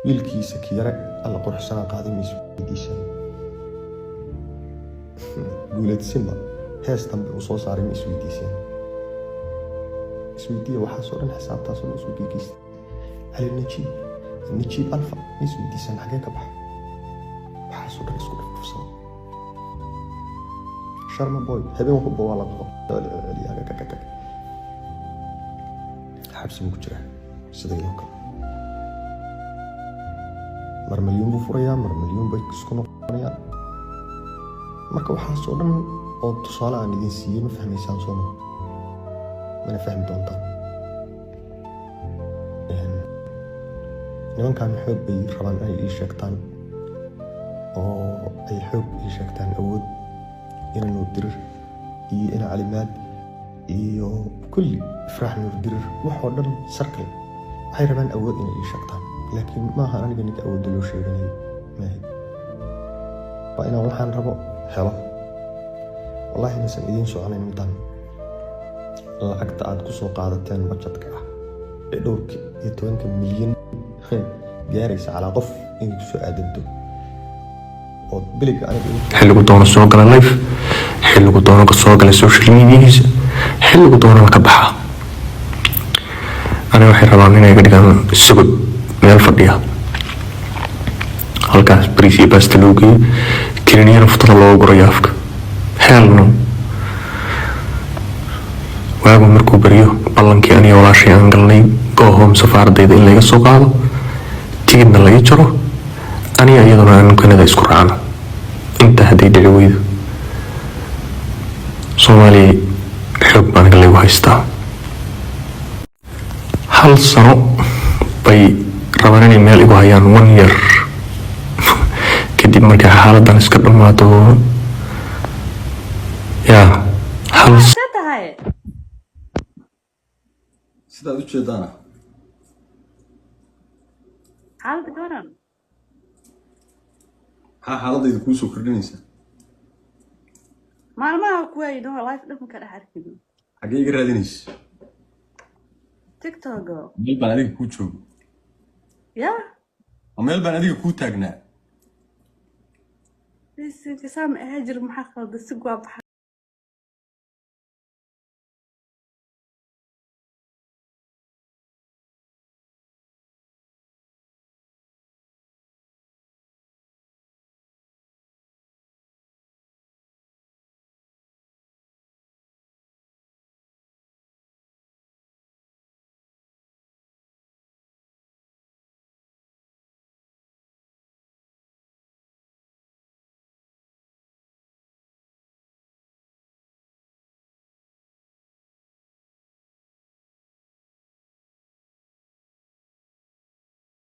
wiilkiisa kiyare alla quruxsanaa qaaday miis weydiisan guuleedsinba hees dambe uu soo saaray miis weydiisan isweydiiya waxaasoo dhan xisaabtaasoo dhan isku geegeysta cali najiib alfa miis weydiisan xagee ka baxa waxaasoo dhan isku dhufdhufsan sharma boy habeen walba waa la qabo xabsi ku jira sida iyo kale mar milyan buu furayaa mar milyan bay isku noqonayaan marka waxaasoo dhan oo tusaale aan idin siiyey ma fahmaysaan soo ma mana fahmi doontaan nimankan xoog bay rabaan inay ii sheegtaan oo ay xoog ii sheegtaan awood ina nuur dirir iyo ina calimaad iyo kulli ifraax nuur dirir waxoo dhan sarkal waxay rabaan awood inay ii sheegtaan laakiin maaha aniga ninka awoodda loo sheeganayo maahay waa inaan waxaan rabo helo wallahi inaysan idiin soconayn midaan lacagta aad ku soo qaadateen budgetka ah ee dhowrka iyo 10 milyan gaaraysa calaa qof inay ku soo aadanto oo biliga aniga xilligu doono soo gala live xilligu doono ka soo gala social mediahiisa xilligu doono ka baxa aniga waxay rabaan inay ka dhigaan sugud meel fadhiya halkaas bariisi basta loo geeyo kiniiniyana futada loo gurayo afka helno waagu markuu bariyo ballankii aniga walaashay aan galnay go home safaaradayda in laga soo qaado tigidna laga jaro aniga iyaduna aan kanada isku raacno inta hadday dhici weydo Soomaaliya xoog baan lagu haystaa hal sano bay rabaan inay meel igu hayaan 1 year kadib markay xaaladan iska dhamaato yaa hal sidaad u jeedaan xaaladda garan xaaladayda kuu soo kordhinaysa maalmaha ku wayno life dhaqan ka dhaxarkido xagee iga raadinaysa TikTok meel baan adiga kuu joogo ya meel baan adiga kuu taagnaa بس انت سامع هاجر محقق بس